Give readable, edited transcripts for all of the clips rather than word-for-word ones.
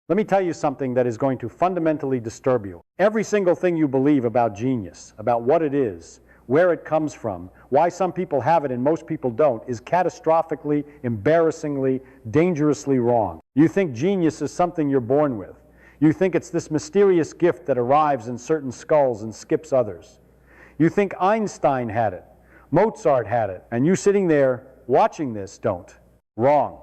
Let me tell you something that is going to fundamentally disturb you. Every single thing you believe about genius, about what it is, where it comes from, why some people have it and most people don't, is catastrophically, embarrassingly, dangerously wrong. You think genius is something you're born with. You think it's this mysterious gift that arrives in certain skulls and skips others. You think Einstein had it, Mozart had it, and you sitting there watching this don't. Wrong.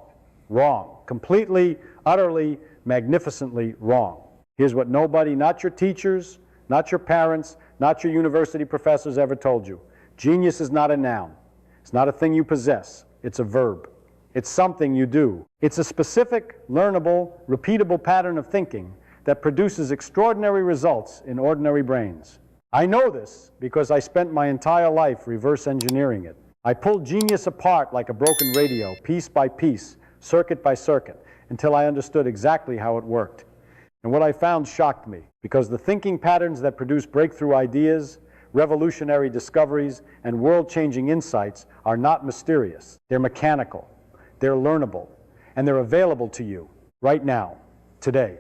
Wrong. Completely, utterly, magnificently wrong. Here's what nobody, not your teachers, not your parents, not your university professors ever told you. Genius is not a noun. It's not a thing you possess. It's a verb. It's something you do. It's a specific, learnable, repeatable pattern of thinking that produces extraordinary results in ordinary brains. I know this because I spent my entire life reverse engineering it. I pulled genius apart like a broken radio, piece by piece, circuit by circuit, until I understood exactly how it worked. And what I found shocked me, because the thinking patterns that produce breakthrough ideas, revolutionary discoveries, and world-changing insights are not mysterious. They're mechanical, they're learnable, and they're available to you right now, today.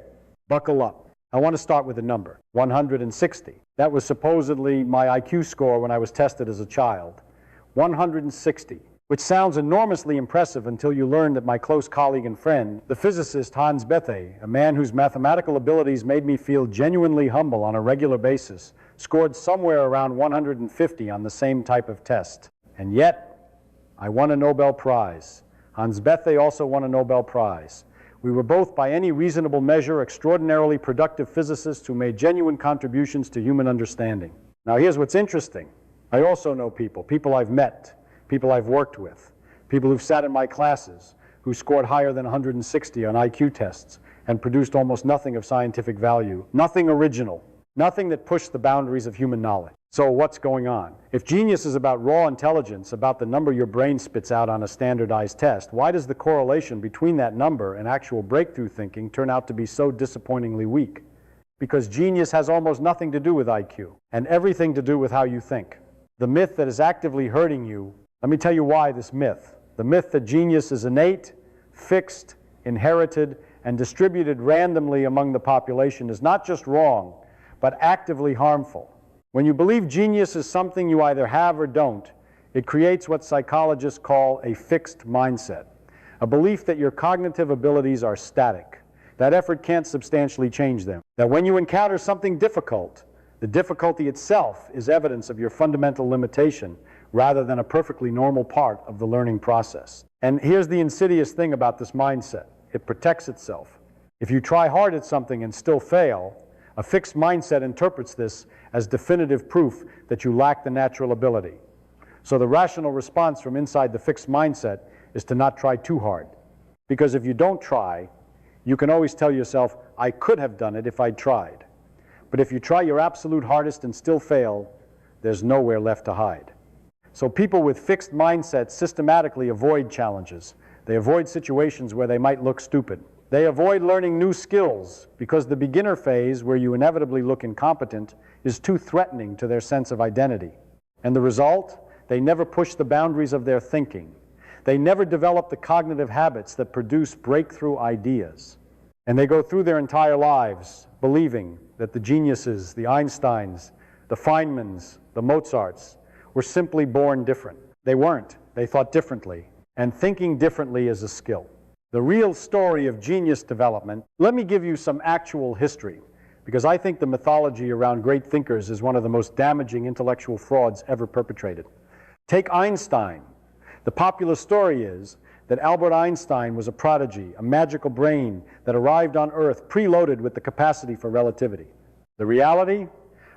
Buckle up. I want to start with a number, 160. That was supposedly my IQ score when I was tested as a child. 160, which sounds enormously impressive until you learn that my close colleague and friend, the physicist Hans Bethe, a man whose mathematical abilities made me feel genuinely humble on a regular basis, scored somewhere around 150 on the same type of test. And yet, I won a Nobel Prize. Hans Bethe also won a Nobel Prize. We were both, by any reasonable measure, extraordinarily productive physicists who made genuine contributions to human understanding. Now here's what's interesting. I also know people I've met, people I've worked with, people who've sat in my classes, who scored higher than 160 on IQ tests and produced almost nothing of scientific value, nothing original, nothing that pushed the boundaries of human knowledge. So what's going on? If genius is about raw intelligence, about the number your brain spits out on a standardized test, why does the correlation between that number and actual breakthrough thinking turn out to be so disappointingly weak? Because genius has almost nothing to do with IQ and everything to do with how you think. The myth that is actively hurting you, let me tell you why this myth. The myth that genius is innate, fixed, inherited, and distributed randomly among the population is not just wrong, but actively harmful. When you believe genius is something you either have or don't, it creates what psychologists call a fixed mindset, a belief that your cognitive abilities are static, that effort can't substantially change them, that when you encounter something difficult, the difficulty itself is evidence of your fundamental limitation rather than a perfectly normal part of the learning process. And here's the insidious thing about this mindset. It protects itself. If you try hard at something and still fail, a fixed mindset interprets this as definitive proof that you lack the natural ability. So the rational response from inside the fixed mindset is to not try too hard. Because if you don't try, you can always tell yourself, I could have done it if I'd tried. But if you try your absolute hardest and still fail, there's nowhere left to hide. So people with fixed mindsets systematically avoid challenges. They avoid situations where they might look stupid. They avoid learning new skills because the beginner phase, where you inevitably look incompetent, is too threatening to their sense of identity. And the result? They never push the boundaries of their thinking. They never develop the cognitive habits that produce breakthrough ideas. And they go through their entire lives believing that the geniuses, the Einsteins, the Feynmans, the Mozarts, were simply born different. They weren't. They thought differently. And thinking differently is a skill. The real story of genius development, let me give you some actual history, because I think the mythology around great thinkers is one of the most damaging intellectual frauds ever perpetrated. Take Einstein. The popular story is that Albert Einstein was a prodigy, a magical brain that arrived on Earth preloaded with the capacity for relativity. The reality?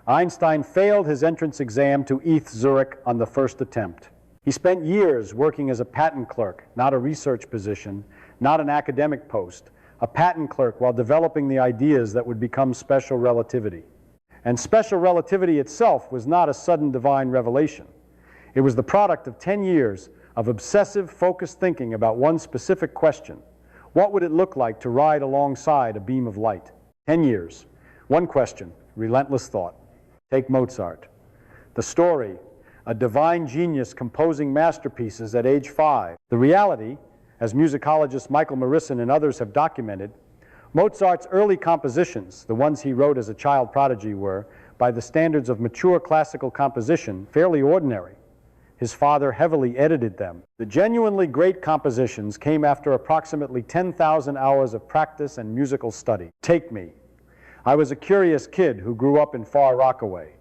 Einstein failed his entrance exam to ETH Zurich on the first attempt. He spent years working as a patent clerk, not a research position, not an academic post, a patent clerk while developing the ideas that would become special relativity. And special relativity itself was not a sudden divine revelation. It was the product of 10 years of obsessive, focused thinking about one specific question. What would it look like to ride alongside a beam of light? 10 years. One question, relentless thought. Take Mozart. The story, a divine genius composing masterpieces at age 5. The reality, as musicologist Michael Morrison and others have documented, Mozart's early compositions, the ones he wrote as a child prodigy, were, by the standards of mature classical composition, fairly ordinary. His father heavily edited them. The genuinely great compositions came after approximately 10,000 hours of practice and musical study. Take me. I was a curious kid who grew up in far Rockaway.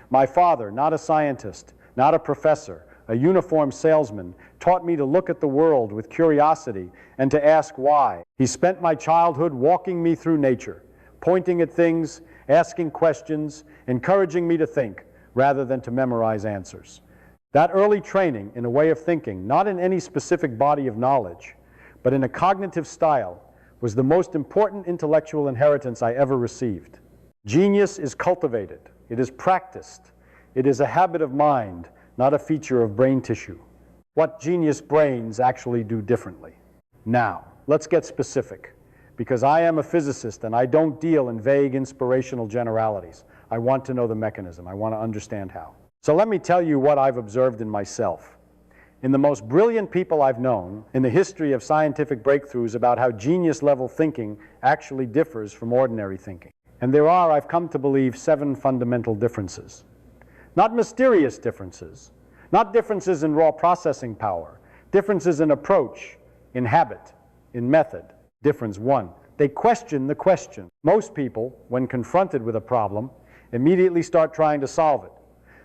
My father, not a scientist, not a professor, a uniformed salesman, taught me to look at the world with curiosity and to ask why. He spent my childhood walking me through nature, pointing at things, asking questions, encouraging me to think rather than to memorize answers. That early training in a way of thinking, not in any specific body of knowledge, but in a cognitive style, was the most important intellectual inheritance I ever received. Genius is cultivated. It is practiced. It is a habit of mind, not a feature of brain tissue. What genius brains actually do differently. Now, let's get specific, because I am a physicist and I don't deal in vague inspirational generalities. I want to know the mechanism. I want to understand how. So let me tell you what I've observed in myself. In the most brilliant people I've known in the history of scientific breakthroughs about how genius-level thinking actually differs from ordinary thinking. And there are, I've come to believe, 7 fundamental differences. Not mysterious differences, not differences in raw processing power, differences in approach, in habit, in method. Difference 1, they question the question. Most people, when confronted with a problem, immediately start trying to solve it.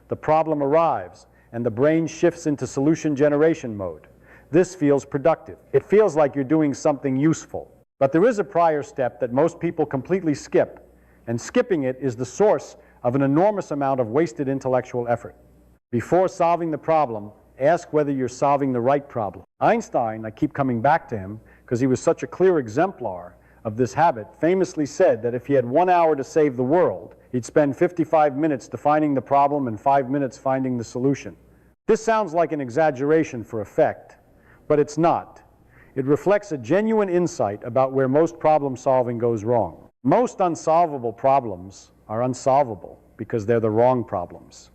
The problem arrives, and the brain shifts into solution generation mode. This feels productive. It feels like you're doing something useful. But there is a prior step that most people completely skip, and skipping it is the source of an enormous amount of wasted intellectual effort. Before solving the problem, ask whether you're solving the right problem. Einstein, I keep coming back to him because he was such a clear exemplar of this habit, famously said that if he had 1 hour to save the world, he'd spend 55 minutes defining the problem and 5 minutes finding the solution. This sounds like an exaggeration for effect, but it's not. It reflects a genuine insight about where most problem solving goes wrong. Most unsolvable problems are unsolvable because they're the wrong problems.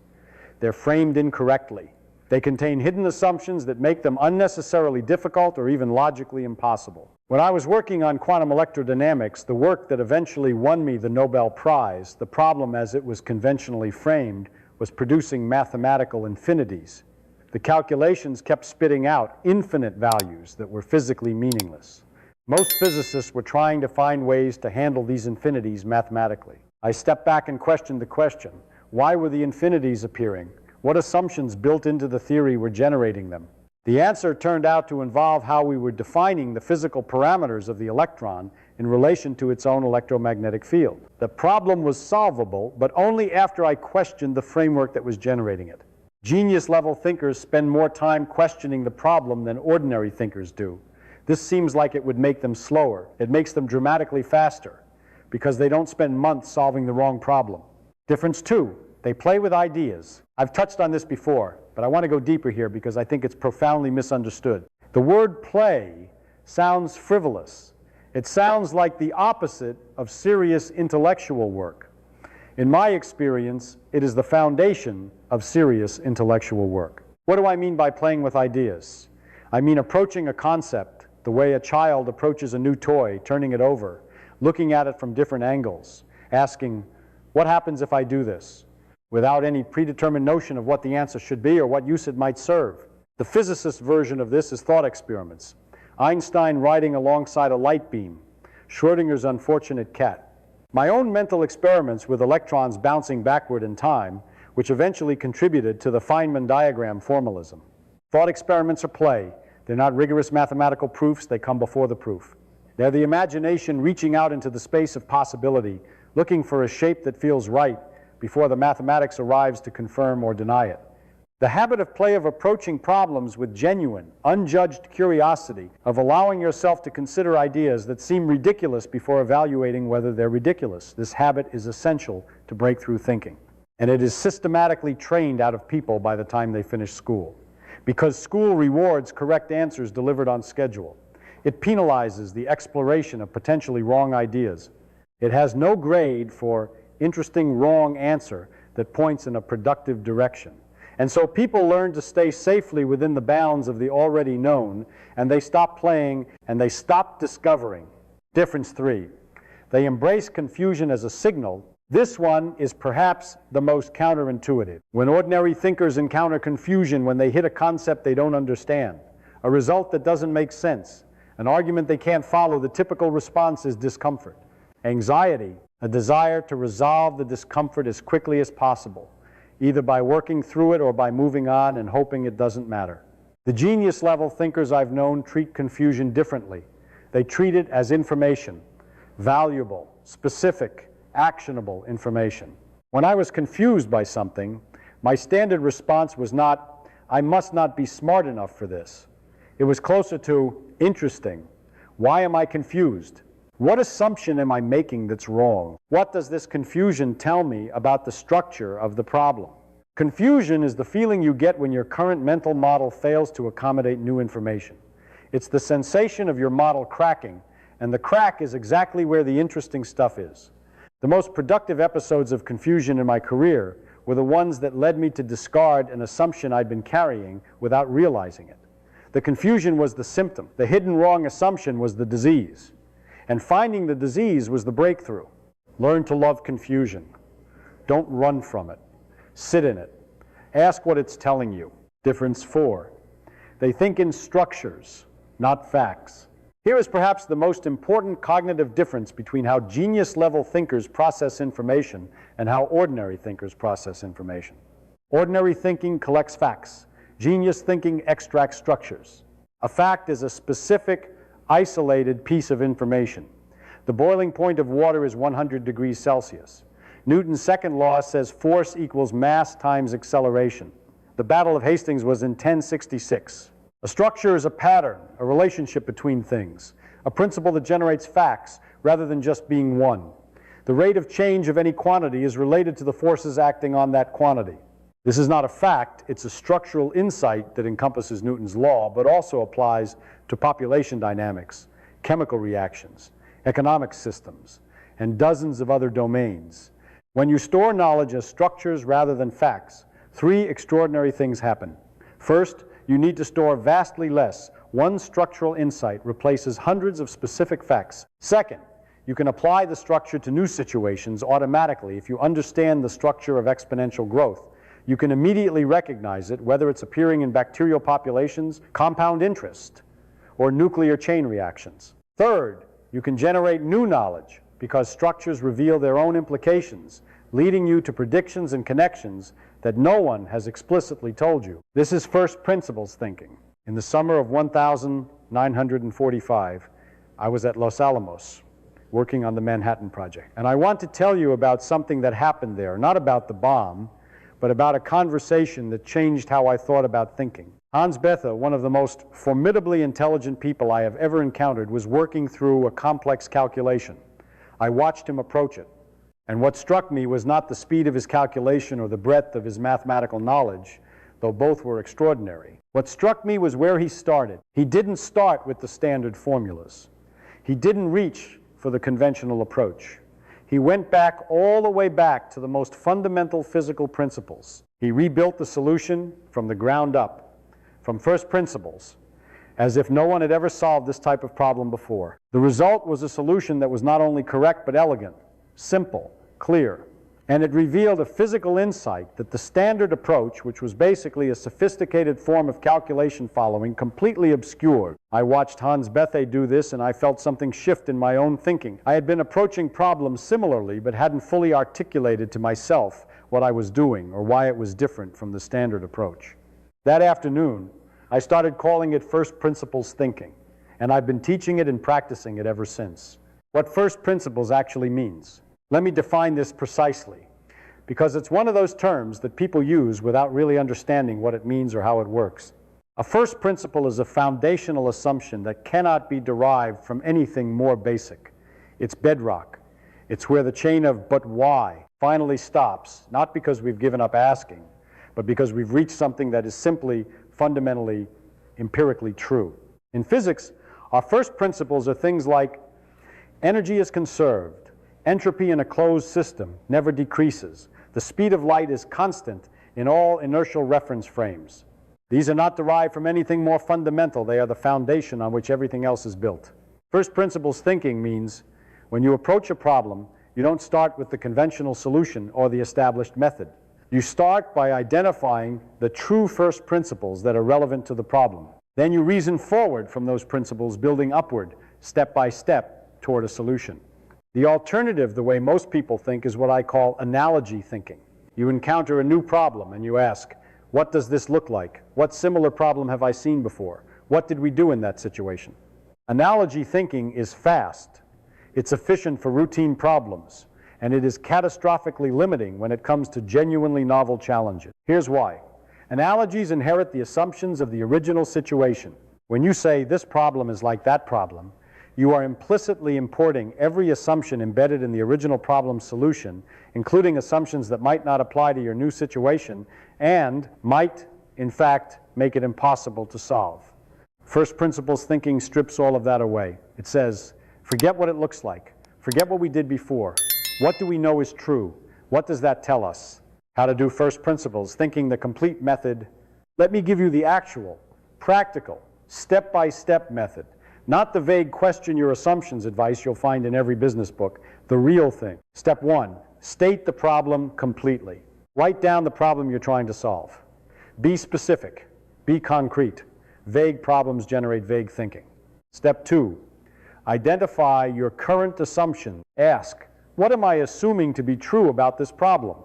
They're framed incorrectly. They contain hidden assumptions that make them unnecessarily difficult or even logically impossible. When I was working on quantum electrodynamics, the work that eventually won me the Nobel Prize, the problem as it was conventionally framed, was producing mathematical infinities. The calculations kept spitting out infinite values that were physically meaningless. Most physicists were trying to find ways to handle these infinities mathematically. I stepped back and questioned the question, why were the infinities appearing? What assumptions built into the theory were generating them? The answer turned out to involve how we were defining the physical parameters of the electron in relation to its own electromagnetic field. The problem was solvable, but only after I questioned the framework that was generating it. Genius-level thinkers spend more time questioning the problem than ordinary thinkers do. This seems like it would make them slower. It makes them dramatically faster, because they don't spend months solving the wrong problem. Difference 2, they play with ideas. I've touched on this before, but I want to go deeper here because I think it's profoundly misunderstood. The word play sounds frivolous. It sounds like the opposite of serious intellectual work. In my experience, it is the foundation of serious intellectual work. What do I mean by playing with ideas? I mean approaching a concept the way a child approaches a new toy, turning it over, looking at it from different angles, asking, what happens if I do this? Without any predetermined notion of what the answer should be or what use it might serve. The physicist version of this is thought experiments. Einstein riding alongside a light beam, Schrödinger's unfortunate cat. My own mental experiments with electrons bouncing backward in time, which eventually contributed to the Feynman diagram formalism. Thought experiments are play. They're not rigorous mathematical proofs, they come before the proof. They're the imagination reaching out into the space of possibility, looking for a shape that feels right before the mathematics arrives to confirm or deny it. The habit of play of approaching problems with genuine, unjudged curiosity, of allowing yourself to consider ideas that seem ridiculous before evaluating whether they're ridiculous. This habit is essential to breakthrough thinking. And it is systematically trained out of people by the time they finish school. Because school rewards correct answers delivered on schedule. It penalizes the exploration of potentially wrong ideas. It has no grade for interesting wrong answer that points in a productive direction. And so people learn to stay safely within the bounds of the already known, and they stop playing and they stop discovering. Difference 3. They embrace confusion as a signal. This one is perhaps the most counterintuitive. When ordinary thinkers encounter confusion when they hit a concept they don't understand, a result that doesn't make sense, an argument they can't follow, the typical response is discomfort. Anxiety, a desire to resolve the discomfort as quickly as possible, either by working through it or by moving on and hoping it doesn't matter. The genius-level thinkers I've known treat confusion differently. They treat it as information, valuable, specific, actionable information. When I was confused by something, my standard response was not, I must not be smart enough for this. It was closer to, interesting. Why am I confused? What assumption am I making that's wrong? What does this confusion tell me about the structure of the problem? Confusion is the feeling you get when your current mental model fails to accommodate new information. It's the sensation of your model cracking, and the crack is exactly where the interesting stuff is. The most productive episodes of confusion in my career were the ones that led me to discard an assumption I'd been carrying without realizing it. The confusion was the symptom. The hidden wrong assumption was the disease. And finding the disease was the breakthrough. Learn to love confusion. Don't run from it. Sit in it. Ask what it's telling you. Difference 4. They think in structures, not facts. Here is perhaps the most important cognitive difference between how genius-level thinkers process information and how ordinary thinkers process information. Ordinary thinking collects facts. Genius thinking extracts structures. A fact is a specific, isolated piece of information. The boiling point of water is 100 degrees Celsius. Newton's second law says force equals mass times acceleration. The Battle of Hastings was in 1066. A structure is a pattern, a relationship between things, a principle that generates facts rather than just being one. The rate of change of any quantity is related to the forces acting on that quantity. This is not a fact, it's a structural insight that encompasses Newton's law, but also applies to population dynamics, chemical reactions, economic systems, and dozens of other domains. When you store knowledge as structures rather than facts, 3 extraordinary things happen. First, you need to store vastly less. One structural insight replaces hundreds of specific facts. Second, you can apply the structure to new situations automatically if you understand the structure of exponential growth. You can immediately recognize it, whether it's appearing in bacterial populations, compound interest, or nuclear chain reactions. Third, you can generate new knowledge because structures reveal their own implications, leading you to predictions and connections that no one has explicitly told you. This is first principles thinking. In the summer of 1945, I was at Los Alamos working on the Manhattan Project. And I want to tell you about something that happened there, not about the bomb, but about a conversation that changed how I thought about thinking. Hans Bethe, one of the most formidably intelligent people I have ever encountered, was working through a complex calculation. I watched him approach it. And what struck me was not the speed of his calculation or the breadth of his mathematical knowledge, though both were extraordinary. What struck me was where he started. He didn't start with the standard formulas. He didn't reach for the conventional approach. He went back all the way back to the most fundamental physical principles. He rebuilt the solution from the ground up, from first principles, as if no one had ever solved this type of problem before. The result was a solution that was not only correct but elegant, simple, clear. And it revealed a physical insight that the standard approach, which was basically a sophisticated form of calculation following, completely obscured. I watched Hans Bethe do this and I felt something shift in my own thinking. I had been approaching problems similarly but hadn't fully articulated to myself what I was doing or why it was different from the standard approach. That afternoon, I started calling it first principles thinking, and I've been teaching it and practicing it ever since. What first principles actually means. Let me define this precisely, because it's one of those terms that people use without really understanding what it means or how it works. A first principle is a foundational assumption that cannot be derived from anything more basic. It's bedrock. It's where the chain of "but why" finally stops, not because we've given up asking, but because we've reached something that is simply, fundamentally, empirically true. In physics, our first principles are things like energy is conserved. Entropy in a closed system never decreases. The speed of light is constant in all inertial reference frames. These are not derived from anything more fundamental. They are the foundation on which everything else is built. First principles thinking means When you approach a problem, you don't start with the conventional solution or the established method. You start by identifying the true first principles that are relevant to the problem. Then you reason forward from those principles, building upward, step by step, toward a solution. The alternative, the way most people think, is what I call analogy thinking. You encounter a new problem and you ask, what does this look like? What similar problem have I seen before? What did we do in that situation? Analogy thinking is fast. It's efficient for routine problems, and it is catastrophically limiting when it comes to genuinely novel challenges. Here's why. Analogies inherit the assumptions of the original situation. When you say this problem is like that problem, you are implicitly importing every assumption embedded in the original problem solution, including assumptions that might not apply to your new situation and might, in fact, make it impossible to solve. First principles thinking strips all of that away. It says, forget what it looks like. Forget what we did before. What do we know is true? What does that tell us? How to do first principles, thinking the complete method. Let me give you the actual, practical, step-by-step method. Not the vague question your assumptions advice you'll find in every business book. The real thing. Step 1, state the problem completely. Write down the problem you're trying to solve. Be specific. Be concrete. Vague problems generate vague thinking. Step 2, identify your current assumption. Ask, what am I assuming to be true about this problem?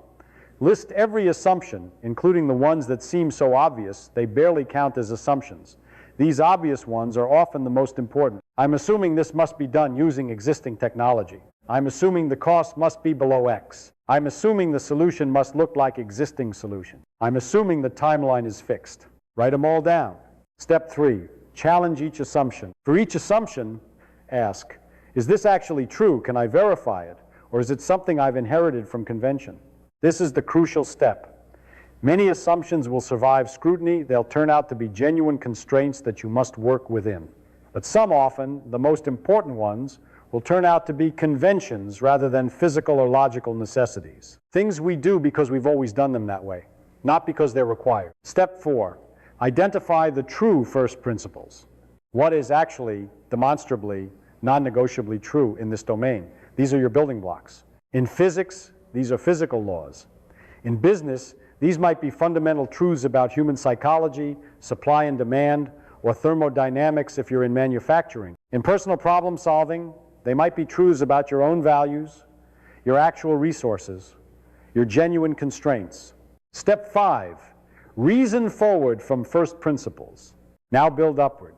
List every assumption, including the ones that seem so obvious they barely count as assumptions. These obvious ones are often the most important. I'm assuming this must be done using existing technology. I'm assuming the cost must be below X. I'm assuming the solution must look like existing solution. I'm assuming the timeline is fixed. Write them all down. Step 3, challenge each assumption. For each assumption, ask, is this actually true? Can I verify it? Or is it something I've inherited from convention? This is the crucial step. Many assumptions will survive scrutiny. They'll turn out to be genuine constraints that you must work within. But some often, the most important ones, will turn out to be conventions rather than physical or logical necessities. Things we do because we've always done them that way, not because they're required. Step 4, identify the true first principles. What is actually demonstrably, non-negotiably true in this domain? These are your building blocks. In physics, these are physical laws. In business, these might be fundamental truths about human psychology, supply and demand, or thermodynamics if you're in manufacturing. In personal problem solving, they might be truths about your own values, your actual resources, your genuine constraints. Step 5, reason forward from first principles. Now build upward.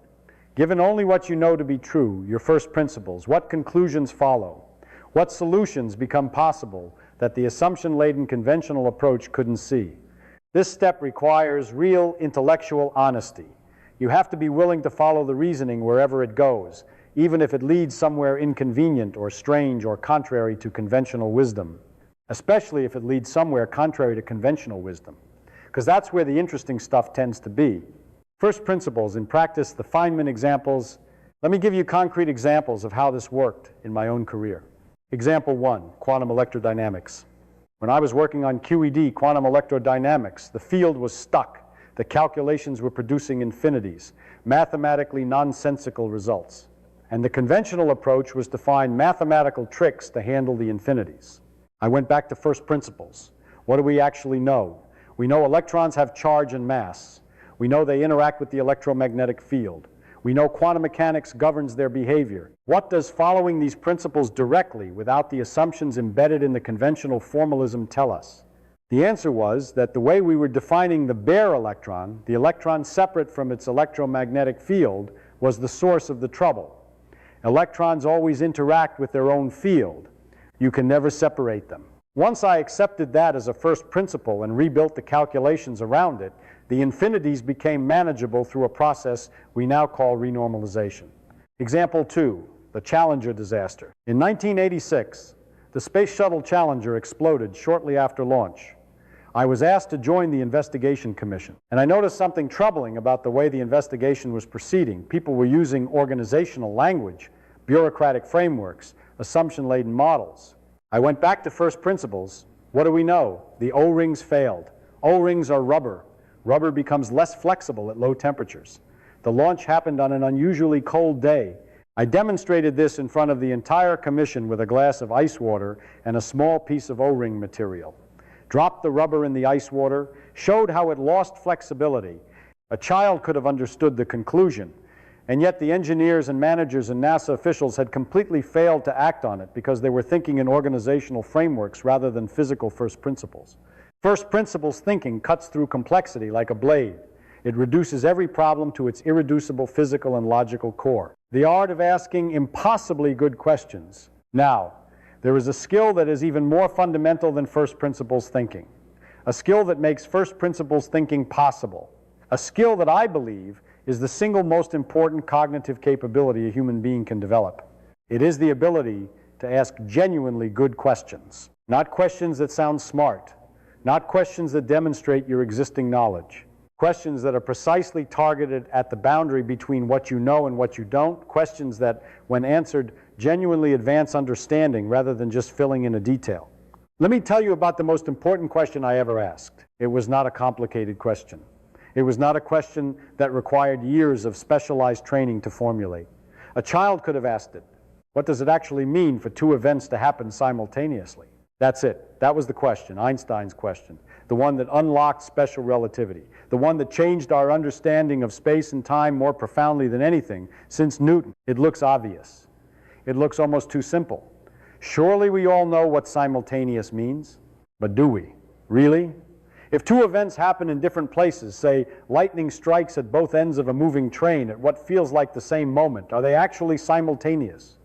Given only what you know to be true, your first principles, what conclusions follow? What solutions become possible that the assumption-laden conventional approach couldn't see? This step requires real intellectual honesty. You have to be willing to follow the reasoning wherever it goes, even if it leads somewhere inconvenient or strange or contrary to conventional wisdom, especially if it leads somewhere contrary to conventional wisdom, because that's where the interesting stuff tends to be. First principles, in practice, the Feynman examples. Let me give you concrete examples of how this worked in my own career. Example 1, quantum electrodynamics. When I was working on QED, quantum electrodynamics, the field was stuck. The calculations were producing infinities, mathematically nonsensical results. And the conventional approach was to find mathematical tricks to handle the infinities. I went back to first principles. What do we actually know? We know electrons have charge and mass. We know they interact with the electromagnetic field. We know quantum mechanics governs their behavior. What does following these principles directly, without the assumptions embedded in the conventional formalism, tell us? The answer was that the way we were defining the bare electron, the electron separate from its electromagnetic field, was the source of the trouble. Electrons always interact with their own field. You can never separate them. Once I accepted that as a first principle and rebuilt the calculations around it, the infinities became manageable through a process we now call renormalization. Example 2, the Challenger disaster. In 1986, the Space Shuttle Challenger exploded shortly after launch. I was asked to join the investigation commission, and I noticed something troubling about the way the investigation was proceeding. People were using organizational language, bureaucratic frameworks, assumption-laden models. I went back to first principles. What do we know? The O-rings failed. O-rings are rubber. Rubber becomes less flexible at low temperatures. The launch happened on an unusually cold day, I demonstrated this in front of the entire commission with a glass of ice water and a small piece of O-ring material. Dropped the rubber in the ice water, showed how it lost flexibility. A child could have understood the conclusion, and yet the engineers and managers and NASA officials had completely failed to act on it because they were thinking in organizational frameworks rather than physical first principles. First principles thinking cuts through complexity like a blade. It reduces every problem to its irreducible physical and logical core. The art of asking impossibly good questions. Now, there is a skill that is even more fundamental than first principles thinking. A skill that makes first principles thinking possible. A skill that I believe is the single most important cognitive capability a human being can develop. It is the ability to ask genuinely good questions. Not questions that sound smart. Not questions that demonstrate your existing knowledge. Questions that are precisely targeted at the boundary between what you know and what you don't. Questions that, when answered, genuinely advance understanding rather than just filling in a detail. Let me tell you about the most important question I ever asked. It was not a complicated question. It was not a question that required years of specialized training to formulate. A child could have asked it. What does it actually mean for two events to happen simultaneously? That's it. That was the question, Einstein's question. The one that unlocked special relativity. The one that changed our understanding of space and time more profoundly than anything since Newton. It looks obvious. It looks almost too simple. Surely we all know what simultaneous means, but do we? Really? If two events happen in different places, say lightning strikes at both ends of a moving train at what feels like the same moment, are they actually simultaneous?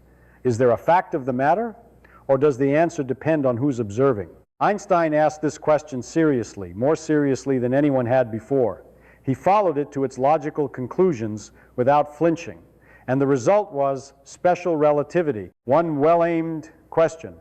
Is there a fact of the matter, or does the answer depend on who's observing? Einstein asked this question seriously, more seriously than anyone had before. He followed it to its logical conclusions without flinching, and the result was special relativity, one well-aimed question.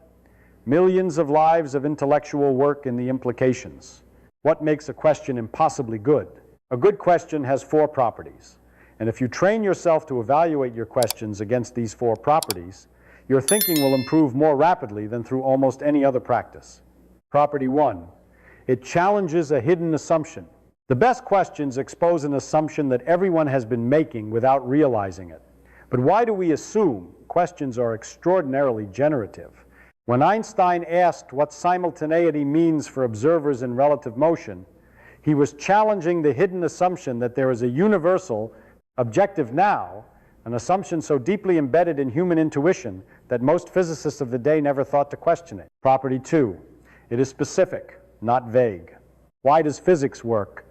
Millions of lives of intellectual work in the implications. What makes a question impossibly good? A good question has 4 properties, and if you train yourself to evaluate your questions against these 4 properties, your thinking will improve more rapidly than through almost any other practice. Property 1, it challenges a hidden assumption. The best questions expose an assumption that everyone has been making without realizing it. But why do we assume? Questions are extraordinarily generative. When Einstein asked what simultaneity means for observers in relative motion, he was challenging the hidden assumption that there is a universal, objective now, an assumption so deeply embedded in human intuition that most physicists of the day never thought to question it. Property 2, it is specific, not vague. Why does physics work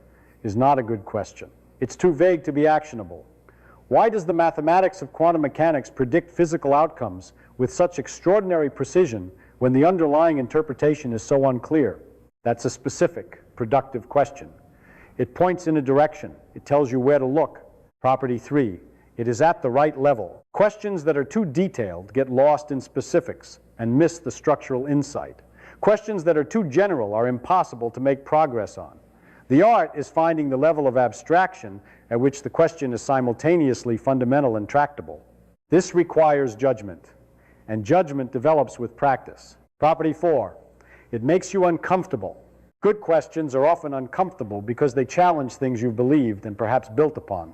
is not a good question. It's too vague to be actionable. Why does the mathematics of quantum mechanics predict physical outcomes with such extraordinary precision when the underlying interpretation is so unclear? That's a specific, productive question. It points in a direction. It tells you where to look. Property 3, it is at the right level. Questions that are too detailed get lost in specifics and miss the structural insight. Questions that are too general are impossible to make progress on. The art is finding the level of abstraction at which the question is simultaneously fundamental and tractable. This requires judgment, and judgment develops with practice. Property 4, it makes you uncomfortable. Good questions are often uncomfortable because they challenge things you've believed and perhaps built upon.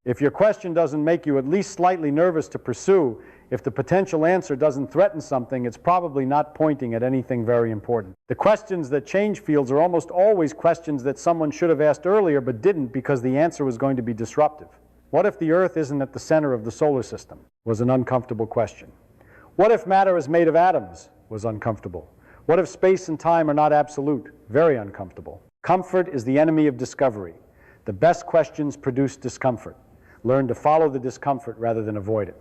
If your question doesn't make you at least slightly nervous to pursue, if the potential answer doesn't threaten something, it's probably not pointing at anything very important. The questions that change fields are almost always questions that someone should have asked earlier but didn't because the answer was going to be disruptive. What if the Earth isn't at the center of the solar system? Was an uncomfortable question. What if matter is made of atoms? Was uncomfortable. What if space and time are not absolute? Very uncomfortable. Comfort is the enemy of discovery. The best questions produce discomfort. Learn to follow the discomfort rather than avoid it.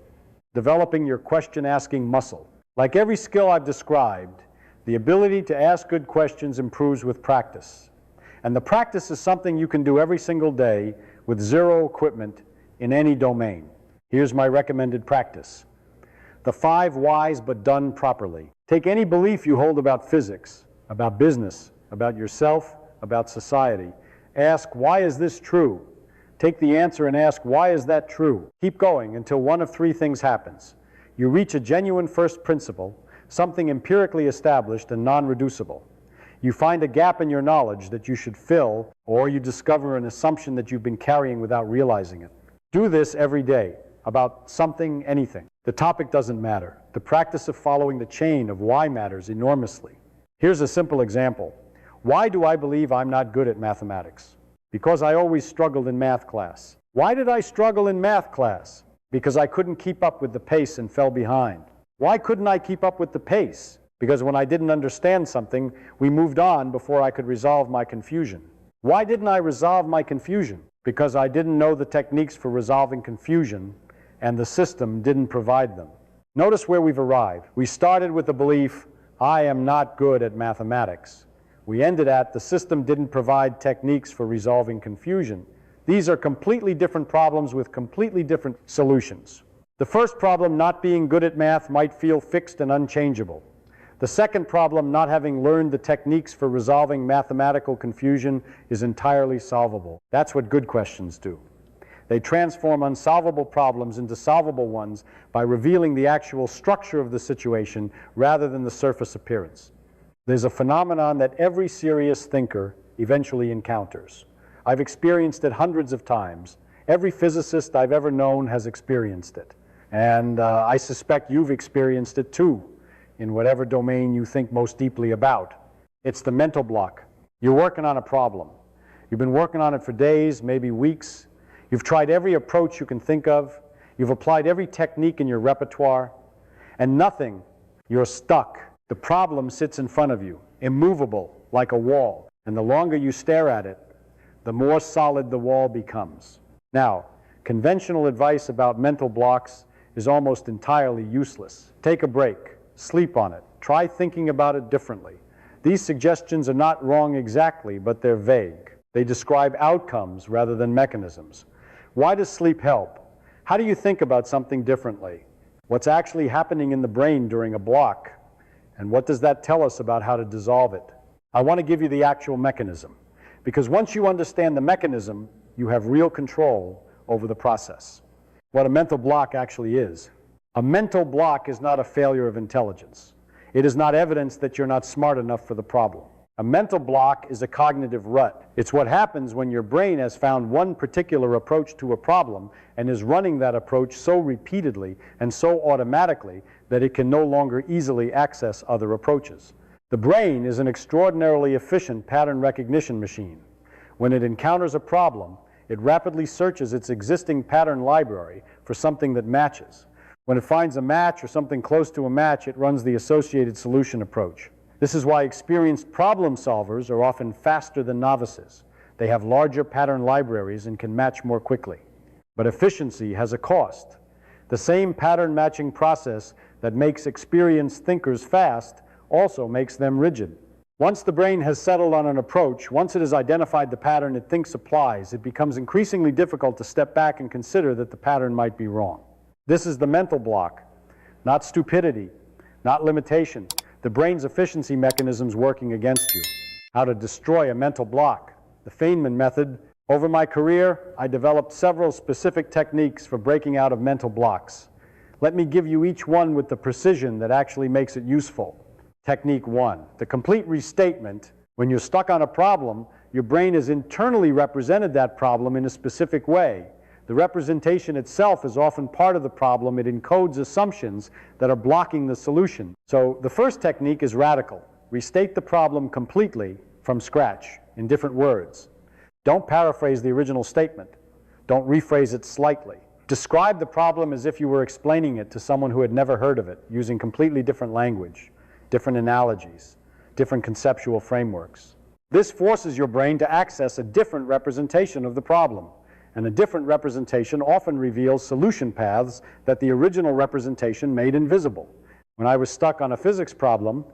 Developing your question-asking muscle. Like every skill I've described, the ability to ask good questions improves with practice. And the practice is something you can do every single day with zero equipment in any domain. Here's my recommended practice. The 5 whys but done properly. Take any belief you hold about physics, about business, about yourself, about society. Ask, why is this true? Take the answer and ask, why is that true? Keep going until one of 3 things happens. You reach a genuine first principle, something empirically established and non-reducible. You find a gap in your knowledge that you should fill, or you discover an assumption that you've been carrying without realizing it. Do this every day. about something, anything. The topic doesn't matter. The practice of following the chain of why matters enormously. Here's a simple example. Why do I believe I'm not good at mathematics? Because I always struggled in math class. Why did I struggle in math class? Because I couldn't keep up with the pace and fell behind. Why couldn't I keep up with the pace? Because when I didn't understand something, we moved on before I could resolve my confusion. Why didn't I resolve my confusion? Because I didn't know the techniques for resolving confusion, and the system didn't provide them. Notice where we've arrived. We started with the belief, I am not good at mathematics. We ended at, the system didn't provide techniques for resolving confusion. These are completely different problems with completely different solutions. The first problem, not being good at math, might feel fixed and unchangeable. The second problem, not having learned the techniques for resolving mathematical confusion, is entirely solvable. That's what good questions do. They transform unsolvable problems into solvable ones by revealing the actual structure of the situation rather than the surface appearance. There's a phenomenon that every serious thinker eventually encounters. I've experienced it hundreds of times. Every physicist I've ever known has experienced it. And I suspect you've experienced it too, in whatever domain you think most deeply about. It's the mental block. You're working on a problem. You've been working on it for days, maybe weeks. You've tried every approach you can think of. You've applied every technique in your repertoire, and nothing. You're stuck. The problem sits in front of you, immovable, like a wall. And the longer you stare at it, the more solid the wall becomes. Now, conventional advice about mental blocks is almost entirely useless. Take a break. Sleep on it. Try thinking about it differently. These suggestions are not wrong exactly, but they're vague. They describe outcomes rather than mechanisms. Why does sleep help? How do you think about something differently? What's actually happening in the brain during a block? And what does that tell us about how to dissolve it? I want to give you the actual mechanism, because once you understand the mechanism, you have real control over the process. What a mental block actually is. A mental block is not a failure of intelligence. It is not evidence that you're not smart enough for the problem. A mental block is a cognitive rut. It's what happens when your brain has found one particular approach to a problem and is running that approach so repeatedly and so automatically that it can no longer easily access other approaches. The brain is an extraordinarily efficient pattern recognition machine. When it encounters a problem, it rapidly searches its existing pattern library for something that matches. When it finds a match or something close to a match, it runs the associated solution approach. This is why experienced problem solvers are often faster than novices. They have larger pattern libraries and can match more quickly. But efficiency has a cost. The same pattern matching process that makes experienced thinkers fast also makes them rigid. Once the brain has settled on an approach, once it has identified the pattern it thinks applies, it becomes increasingly difficult to step back and consider that the pattern might be wrong. This is the mental block, not stupidity, not limitation. The brain's efficiency mechanisms working against you. How to destroy a mental block. The Feynman method. Over my career, I developed several specific techniques for breaking out of mental blocks. Let me give you each one with the precision that actually makes it useful. Technique 1. The complete restatement. When you're stuck on a problem, your brain has internally represented that problem in a specific way. The representation itself is often part of the problem. It encodes assumptions that are blocking the solution. So the first technique is radical. Restate the problem completely from scratch in different words. Don't paraphrase the original statement. Don't rephrase it slightly. Describe the problem as if you were explaining it to someone who had never heard of it, using completely different language, different analogies, different conceptual frameworks. This forces your brain to access a different representation of the problem. And a different representation often reveals solution paths that the original representation made invisible. When I was stuck on a physics problem,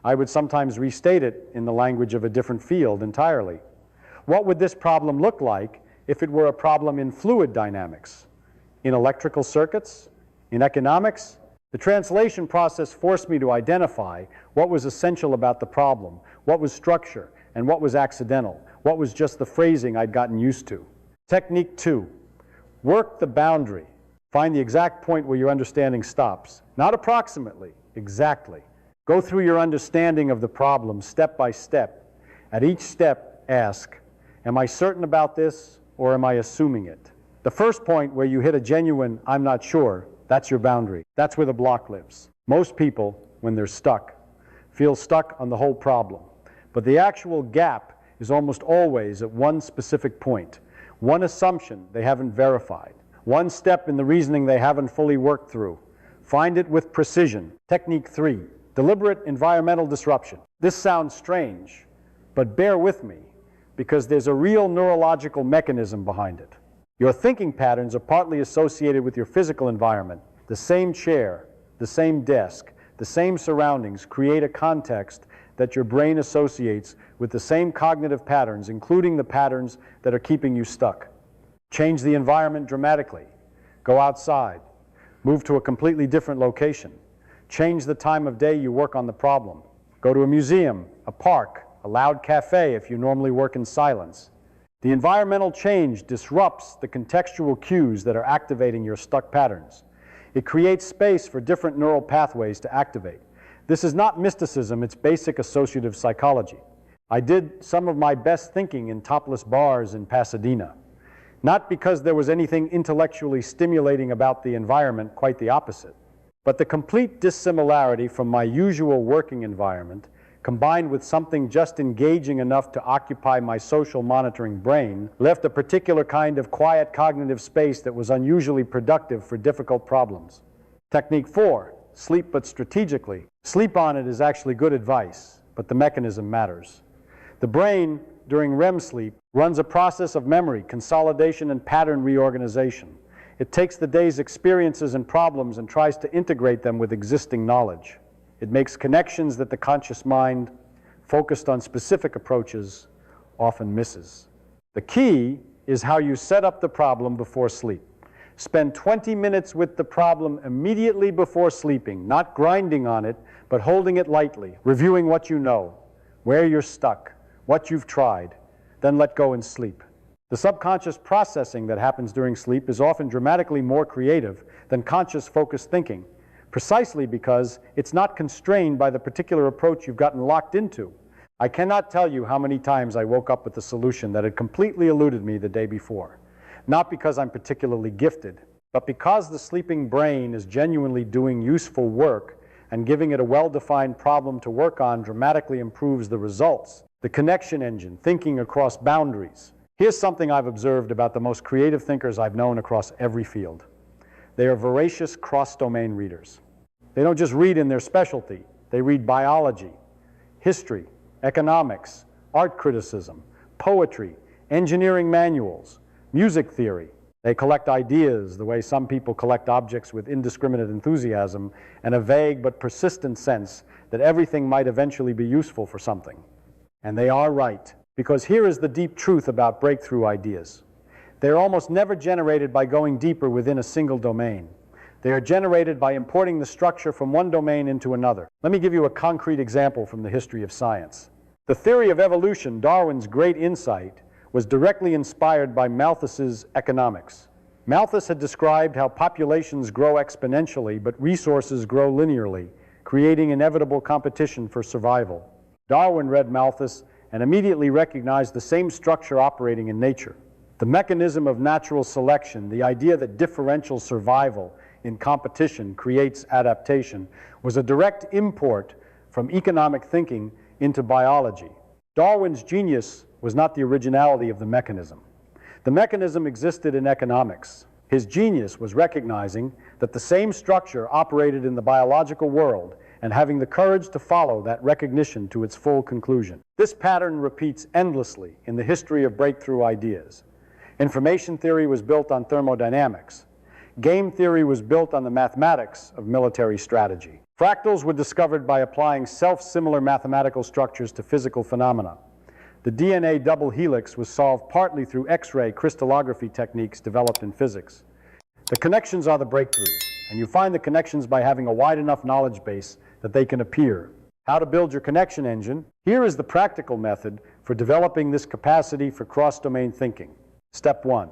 I would sometimes restate it in the language of a different field entirely. What would this problem look like if it were a problem in fluid dynamics, in electrical circuits, in economics? The translation process forced me to identify what was essential about the problem, what was structure, and what was accidental, what was just the phrasing I'd gotten used to. Technique 2, work the boundary. Find the exact point where your understanding stops. Not approximately, exactly. Go through your understanding of the problem step by step. At each step, ask, am I certain about this or am I assuming it? The first point where you hit a genuine, I'm not sure, that's your boundary. That's where the block lives. Most people, when they're stuck, feel stuck on the whole problem. But the actual gap is almost always at one specific point, one assumption they haven't verified, one step in the reasoning they haven't fully worked through. Find it with precision. Technique 3, deliberate environmental disruption. This sounds strange, but bear with me, because there's a real neurological mechanism behind it. Your thinking patterns are partly associated with your physical environment. The same chair, the same desk, the same surroundings create a context that your brain associates with the same cognitive patterns, including the patterns that are keeping you stuck. Change the environment dramatically. Go outside. Move to a completely different location. Change the time of day you work on the problem. Go to a museum, a park, a loud cafe if you normally work in silence. The environmental change disrupts the contextual cues that are activating your stuck patterns. It creates space for different neural pathways to activate. This is not mysticism, it's basic associative psychology. I did some of my best thinking in topless bars in Pasadena. Not because there was anything intellectually stimulating about the environment, quite the opposite. But the complete dissimilarity from my usual working environment, combined with something just engaging enough to occupy my social monitoring brain, left a particular kind of quiet cognitive space that was unusually productive for difficult problems. Technique 4, sleep but strategically. Sleep on it is actually good advice, but the mechanism matters. The brain, during REM sleep, runs a process of memory, consolidation, and pattern reorganization. It takes the day's experiences and problems and tries to integrate them with existing knowledge. It makes connections that the conscious mind, focused on specific approaches, often misses. The key is how you set up the problem before sleep. Spend 20 minutes with the problem immediately before sleeping, not grinding on it, but holding it lightly, reviewing what you know, where you're stuck, what you've tried, then let go and sleep. The subconscious processing that happens during sleep is often dramatically more creative than conscious focused thinking, precisely because it's not constrained by the particular approach you've gotten locked into. I cannot tell you how many times I woke up with a solution that had completely eluded me the day before. Not because I'm particularly gifted, but because the sleeping brain is genuinely doing useful work, and giving it a well-defined problem to work on dramatically improves the results. The connection engine, thinking across boundaries. Here's something I've observed about the most creative thinkers I've known across every field. They are voracious cross-domain readers. They don't just read in their specialty. They read biology, history, economics, art criticism, poetry, engineering manuals, music theory. They collect ideas the way some people collect objects with indiscriminate enthusiasm and a vague but persistent sense that everything might eventually be useful for something. And they are right, because here is the deep truth about breakthrough ideas. They are almost never generated by going deeper within a single domain. They are generated by importing the structure from one domain into another. Let me give you a concrete example from the history of science. The theory of evolution, Darwin's great insight, was directly inspired by Malthus's economics. Malthus had described how populations grow exponentially, but resources grow linearly, creating inevitable competition for survival. Darwin read Malthus and immediately recognized the same structure operating in nature. The mechanism of natural selection, the idea that differential survival in competition creates adaptation, was a direct import from economic thinking into biology. Darwin's genius was not the originality of the mechanism. The mechanism existed in economics. His genius was recognizing that the same structure operated in the biological world and having the courage to follow that recognition to its full conclusion. This pattern repeats endlessly in the history of breakthrough ideas. Information theory was built on thermodynamics. Game theory was built on the mathematics of military strategy. Fractals were discovered by applying self-similar mathematical structures to physical phenomena. The DNA double helix was solved partly through X-ray crystallography techniques developed in physics. The connections are the breakthroughs, and you find the connections by having a wide enough knowledge base that they can appear. How to build your connection engine? Here is the practical method for developing this capacity for cross-domain thinking. Step 1,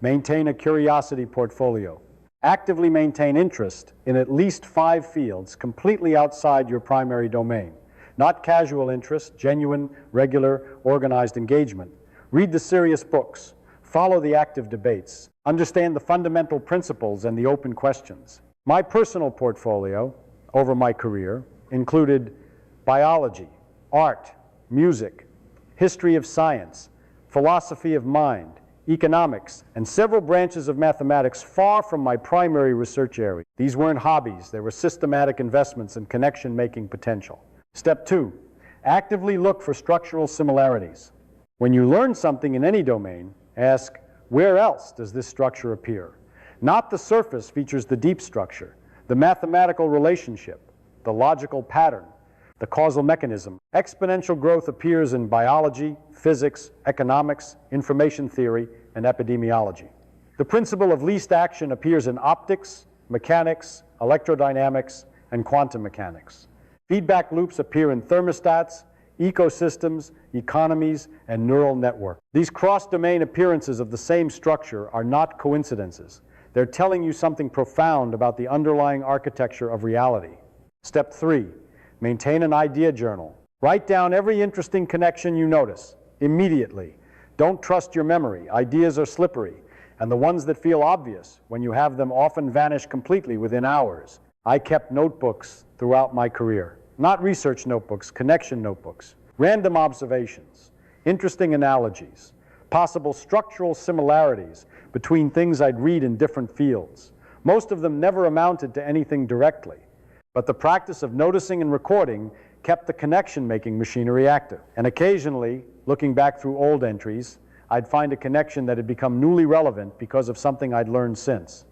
maintain a curiosity portfolio. Actively maintain interest in at least 5 fields completely outside your primary domain. Not casual interest, genuine, regular, organized engagement. Read the serious books. Follow the active debates. Understand the fundamental principles and the open questions. My personal portfolio over my career included biology, art, music, history of science, philosophy of mind, economics, and several branches of mathematics far from my primary research area. These weren't hobbies, they were systematic investments in connection-making potential. Step 2, actively look for structural similarities. When you learn something in any domain, ask, where else does this structure appear? Not the surface features the deep structure, the mathematical relationship, the logical pattern, the causal mechanism. Exponential growth appears in biology, physics, economics, information theory, and epidemiology. The principle of least action appears in optics, mechanics, electrodynamics, and quantum mechanics. Feedback loops appear in thermostats, ecosystems, economies, and neural networks. These cross-domain appearances of the same structure are not coincidences. They're telling you something profound about the underlying architecture of reality. Step 3, maintain an idea journal. Write down every interesting connection you notice, immediately. Don't trust your memory. Ideas are slippery, and the ones that feel obvious when you have them often vanish completely within hours. I kept notebooks throughout my career. Not research notebooks, connection notebooks. Random observations, interesting analogies, possible structural similarities between things I'd read in different fields. Most of them never amounted to anything directly, but the practice of noticing and recording kept the connection-making machinery active. And occasionally, looking back through old entries, I'd find a connection that had become newly relevant because of something I'd learned since.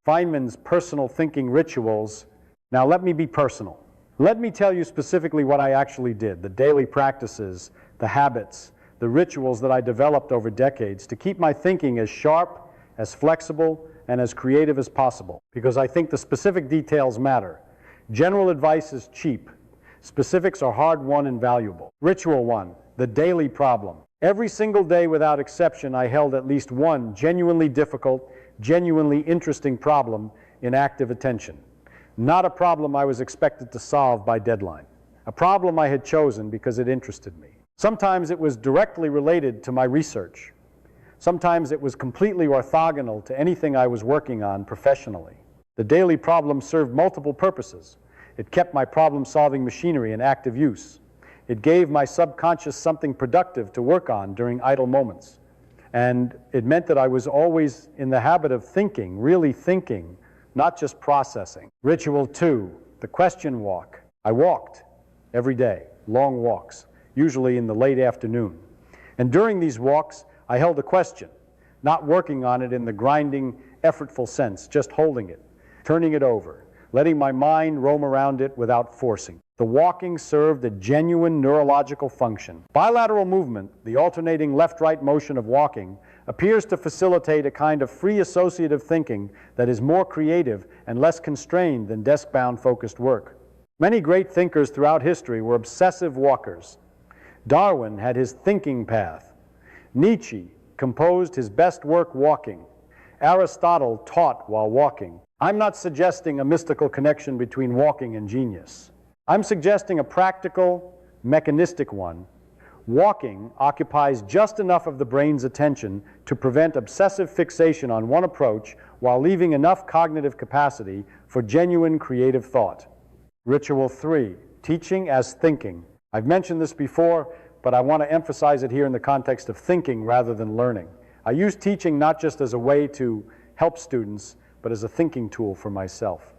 Feynman's personal thinking rituals. Now let me be personal. Let me tell you specifically what I actually did, the daily practices, the habits, the rituals that I developed over decades to keep my thinking as sharp, as flexible, and as creative as possible, because I think the specific details matter. General advice is cheap. Specifics are hard-won and valuable. Ritual 1, the daily problem. Every single day without exception, I held at least one genuinely difficult, genuinely interesting problem in active attention. Not a problem I was expected to solve by deadline. A problem I had chosen because it interested me. Sometimes it was directly related to my research. Sometimes it was completely orthogonal to anything I was working on professionally. The daily problem served multiple purposes. It kept my problem-solving machinery in active use. It gave my subconscious something productive to work on during idle moments. And it meant that I was always in the habit of thinking, really thinking, not just processing. Ritual 2, the question walk. I walked every day, long walks, usually in the late afternoon. And during these walks, I held a question, not working on it in the grinding, effortful sense, just holding it, turning it over, letting my mind roam around it without forcing. The walking served a genuine neurological function. Bilateral movement, the alternating left-right motion of walking, appears to facilitate a kind of free associative thinking that is more creative and less constrained than desk-bound focused work. Many great thinkers throughout history were obsessive walkers. Darwin had his thinking path. Nietzsche composed his best work walking. Aristotle taught while walking. I'm not suggesting a mystical connection between walking and genius. I'm suggesting a practical, mechanistic one. Walking occupies just enough of the brain's attention to prevent obsessive fixation on one approach while leaving enough cognitive capacity for genuine creative thought. Ritual 3, teaching as thinking. I've mentioned this before, but I want to emphasize it here in the context of thinking rather than learning. I use teaching not just as a way to help students, but as a thinking tool for myself.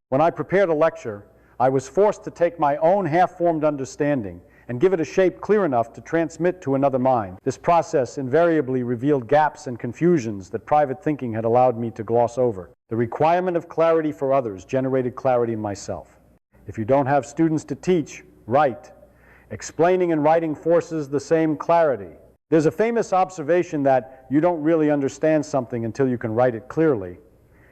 When I prepared a lecture, I was forced to take my own half-formed understanding and give it a shape clear enough to transmit to another mind. This process invariably revealed gaps and confusions that private thinking had allowed me to gloss over. The requirement of clarity for others generated clarity in myself. If you don't have students to teach, write. Explaining and writing forces the same clarity. There's a famous observation that you don't really understand something until you can write it clearly.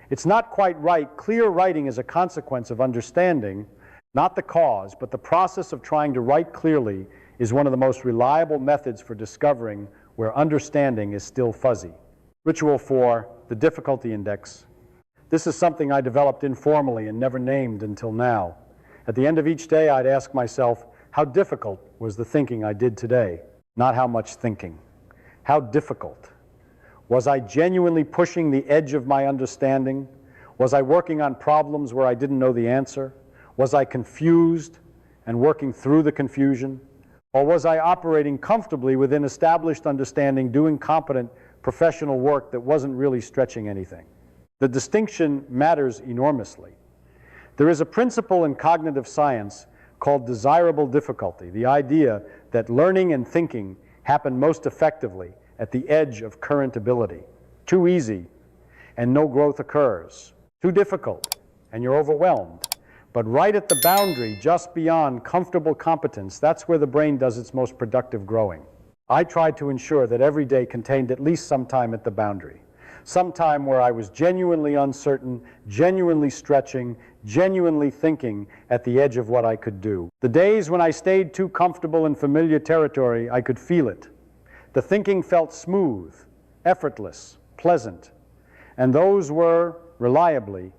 It's not quite right. Clear writing is a consequence of understanding, not the cause, but the process of trying to write clearly is one of the most reliable methods for discovering where understanding is still fuzzy. Ritual 4, the difficulty index. This is something I developed informally and never named until now. At the end of each day, I'd ask myself, how difficult was the thinking I did today? Not how much thinking. How difficult? Was I genuinely pushing the edge of my understanding? Was I working on problems where I didn't know the answer? Was I confused and working through the confusion? Or was I operating comfortably within established understanding, doing competent professional work that wasn't really stretching anything? The distinction matters enormously. There is a principle in cognitive science called desirable difficulty, the idea that learning and thinking happen most effectively at the edge of current ability. Too easy, and no growth occurs. Too difficult, and you're overwhelmed. But right at the boundary, just beyond comfortable competence, that's where the brain does its most productive growing. I tried to ensure that every day contained at least some time at the boundary. Some time where I was genuinely uncertain, genuinely stretching, genuinely thinking at the edge of what I could do. The days when I stayed too comfortable in familiar territory, I could feel it. The thinking felt smooth, effortless, pleasant. And those were, reliably,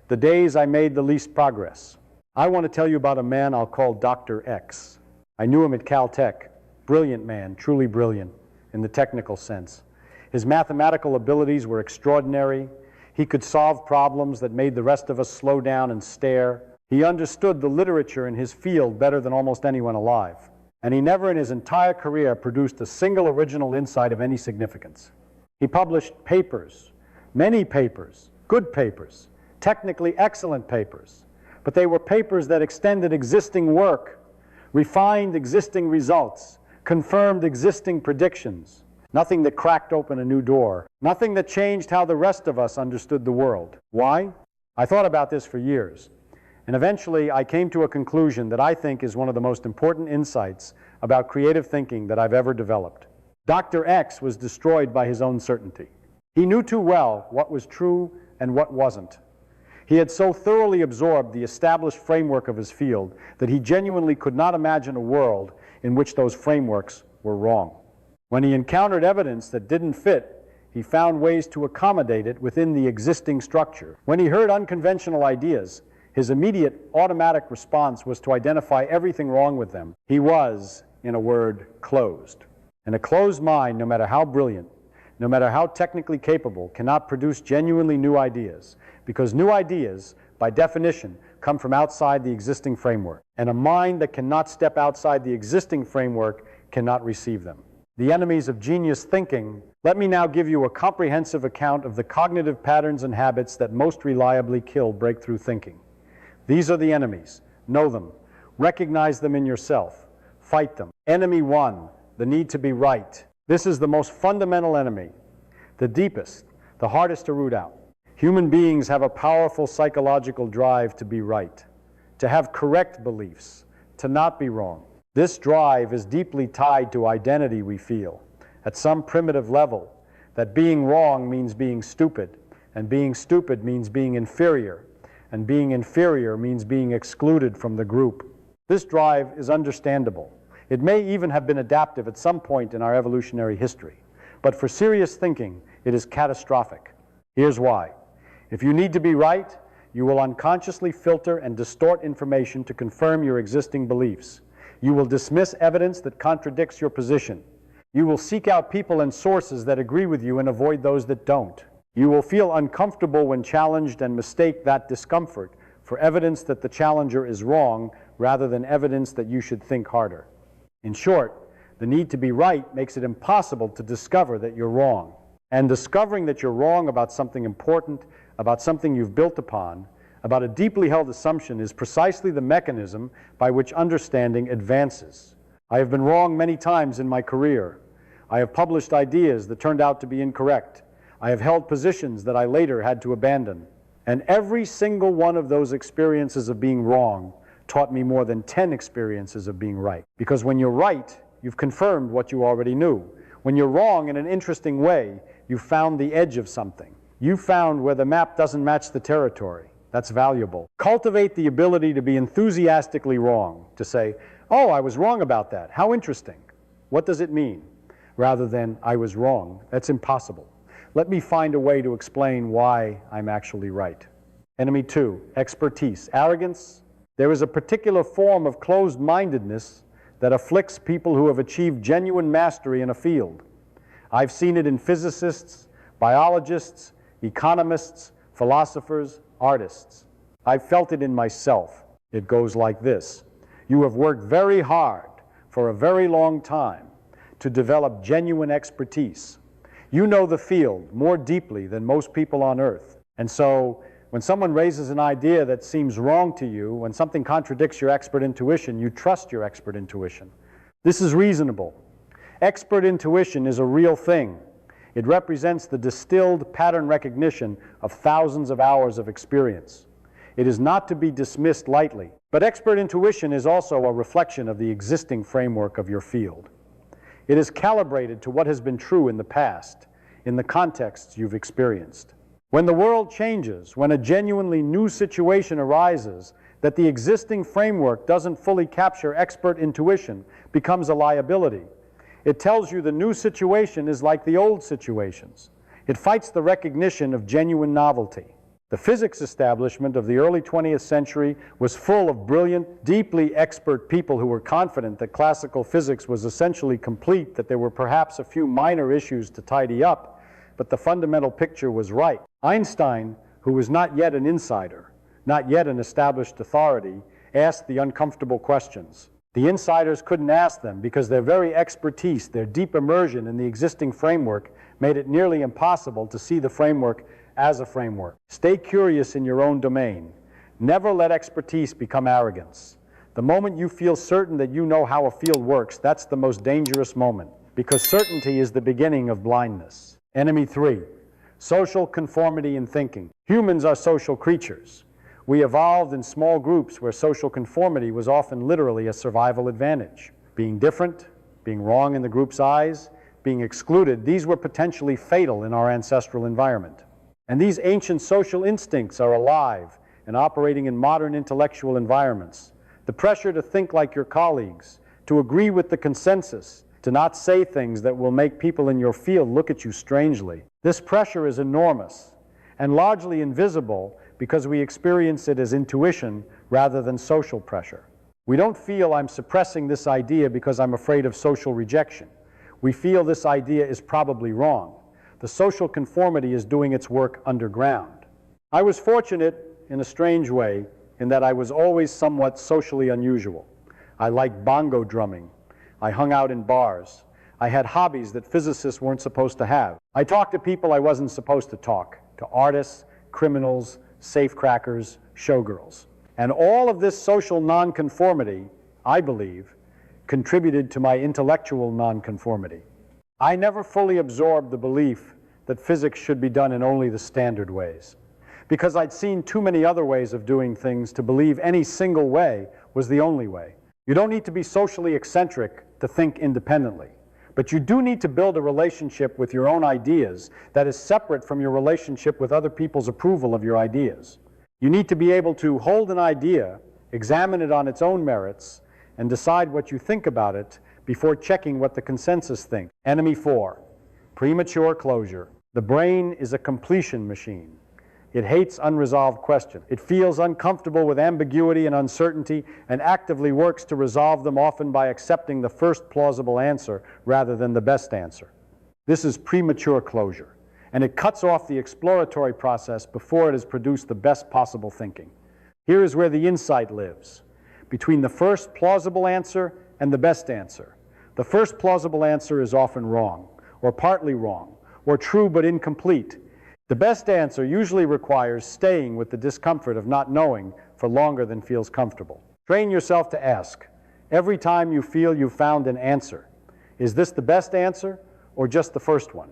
the days I made the least progress. I want to tell you about a man I'll call Dr. X. I knew him at Caltech. Brilliant man, truly brilliant in the technical sense. His mathematical abilities were extraordinary. He could solve problems that made the rest of us slow down and stare. He understood the literature in his field better than almost anyone alive. And he never in his entire career produced a single original insight of any significance. He published papers, many papers, good papers, technically excellent papers, but they were papers that extended existing work, refined existing results, confirmed existing predictions. Nothing that cracked open a new door. Nothing that changed how the rest of us understood the world. Why? I thought about this for years. And eventually I came to a conclusion that I think is one of the most important insights about creative thinking that I've ever developed. Dr. X was destroyed by his own certainty. He knew too well what was true and what wasn't. He had so thoroughly absorbed the established framework of his field that he genuinely could not imagine a world in which those frameworks were wrong. When he encountered evidence that didn't fit, he found ways to accommodate it within the existing structure. When he heard unconventional ideas, his immediate automatic response was to identify everything wrong with them. He was, in a word, closed. And a closed mind, no matter how brilliant, no matter how technically capable, cannot produce genuinely new ideas, because new ideas, by definition, come from outside the existing framework. And a mind that cannot step outside the existing framework cannot receive them. The enemies of genius thinking. Let me now give you a comprehensive account of the cognitive patterns and habits that most reliably kill breakthrough thinking. These are the enemies. Know them. Recognize them in yourself. Fight them. Enemy one, the need to be right. This is the most fundamental enemy, the deepest, the hardest to root out. Human beings have a powerful psychological drive to be right, to have correct beliefs, to not be wrong. This drive is deeply tied to identity we feel, at some primitive level, that being wrong means being stupid, and being stupid means being inferior, and being inferior means being excluded from the group. This drive is understandable. It may even have been adaptive at some point in our evolutionary history, but for serious thinking, it is catastrophic. Here's why. If you need to be right, you will unconsciously filter and distort information to confirm your existing beliefs. You will dismiss evidence that contradicts your position. You will seek out people and sources that agree with you and avoid those that don't. You will feel uncomfortable when challenged and mistake that discomfort for evidence that the challenger is wrong rather than evidence that you should think harder. In short, the need to be right makes it impossible to discover that you're wrong. And discovering that you're wrong about something important, about something you've built upon, about a deeply held assumption is precisely the mechanism by which understanding advances. I have been wrong many times in my career. I have published ideas that turned out to be incorrect. I have held positions that I later had to abandon. And every single one of those experiences of being wrong taught me more than 10 experiences of being right. Because when you're right, you've confirmed what you already knew. When you're wrong in an interesting way, you found the edge of something. You found where the map doesn't match the territory. That's valuable. Cultivate the ability to be enthusiastically wrong, to say, oh, I was wrong about that. How interesting. What does it mean? Rather than, I was wrong. That's impossible. Let me find a way to explain why I'm actually right. Enemy two, expertise. Arrogance. There is a particular form of closed-mindedness that afflicts people who have achieved genuine mastery in a field. I've seen it in physicists, biologists, economists, philosophers, artists. I've felt it in myself. It goes like this. You have worked very hard for a very long time to develop genuine expertise. You know the field more deeply than most people on earth. And so when someone raises an idea that seems wrong to you, when something contradicts your expert intuition, you trust your expert intuition. This is reasonable. Expert intuition is a real thing. It represents the distilled pattern recognition of thousands of hours of experience. It is not to be dismissed lightly. But expert intuition is also a reflection of the existing framework of your field. It is calibrated to what has been true in the past, in the contexts you've experienced. When the world changes, when a genuinely new situation arises that the existing framework doesn't fully capture, expert intuition becomes a liability. It tells you the new situation is like the old situations. It fights the recognition of genuine novelty. The physics establishment of the early 20th century was full of brilliant, deeply expert people who were confident that classical physics was essentially complete, that there were perhaps a few minor issues to tidy up, but the fundamental picture was right. Einstein, who was not yet an insider, not yet an established authority, asked the uncomfortable questions. The insiders couldn't ask them because their very expertise, their deep immersion in the existing framework, made it nearly impossible to see the framework as a framework. Stay curious in your own domain. Never let expertise become arrogance. The moment you feel certain that you know how a field works, that's the most dangerous moment, because certainty is the beginning of blindness. Enemy 3, social conformity in thinking. Humans are social creatures. We evolved in small groups where social conformity was often literally a survival advantage. Being different, being wrong in the group's eyes, being excluded, these were potentially fatal in our ancestral environment. And these ancient social instincts are alive and operating in modern intellectual environments. The pressure to think like your colleagues, to agree with the consensus, to not say things that will make people in your field look at you strangely. This pressure is enormous and largely invisible because we experience it as intuition rather than social pressure. We don't feel I'm suppressing this idea because I'm afraid of social rejection. We feel this idea is probably wrong. The social conformity is doing its work underground. I was fortunate in a strange way in that I was always somewhat socially unusual. I liked bongo drumming. I hung out in bars. I had hobbies that physicists weren't supposed to have. I talked to people I wasn't supposed to talk, to artists, criminals, safecrackers, showgirls. And all of this social nonconformity, I believe, contributed to my intellectual nonconformity. I never fully absorbed the belief that physics should be done in only the standard ways, because I'd seen too many other ways of doing things to believe any single way was the only way. You don't need to be socially eccentric to think independently, but you do need to build a relationship with your own ideas that is separate from your relationship with other people's approval of your ideas. You need to be able to hold an idea, examine it on its own merits, and decide what you think about it before checking what the consensus thinks. Enemy 4, premature closure. The brain is a completion machine. It hates unresolved questions. It feels uncomfortable with ambiguity and uncertainty and actively works to resolve them, often by accepting the first plausible answer rather than the best answer. This is premature closure, and it cuts off the exploratory process before it has produced the best possible thinking. Here is where the insight lives, between the first plausible answer and the best answer. The first plausible answer is often wrong, or partly wrong, or true but incomplete. The best answer usually requires staying with the discomfort of not knowing for longer than feels comfortable. Train yourself to ask, every time you feel you've found an answer, is this the best answer or just the first one?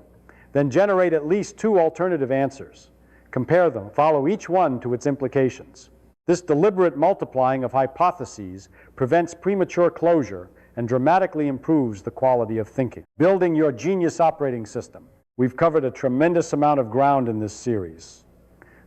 Then generate at least 2 alternative answers. Compare them, follow each one to its implications. This deliberate multiplying of hypotheses prevents premature closure and dramatically improves the quality of thinking. Building your genius operating system. We've covered a tremendous amount of ground in this series.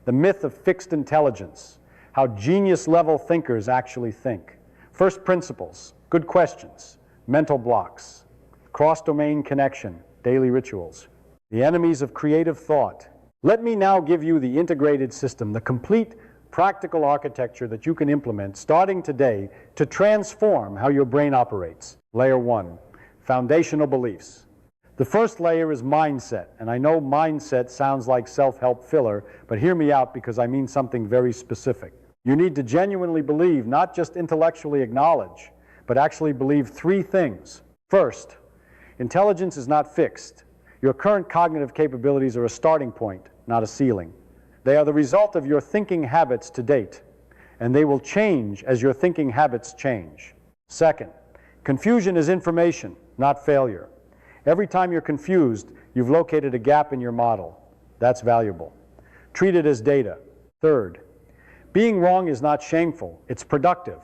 The myth of fixed intelligence, how genius-level thinkers actually think. First principles, good questions, mental blocks, cross-domain connection, daily rituals. The enemies of creative thought. Let me now give you the integrated system, the complete practical architecture that you can implement starting today to transform how your brain operates. Layer 1, foundational beliefs. The first layer is mindset, and I know mindset sounds like self-help filler, but hear me out because I mean something very specific. You need to genuinely believe, not just intellectually acknowledge, but actually believe three things. First, intelligence is not fixed. Your current cognitive capabilities are a starting point, not a ceiling. They are the result of your thinking habits to date, and they will change as your thinking habits change. Second, confusion is information, not failure. Every time you're confused, you've located a gap in your model. That's valuable. Treat it as data. Third, being wrong is not shameful, it's productive.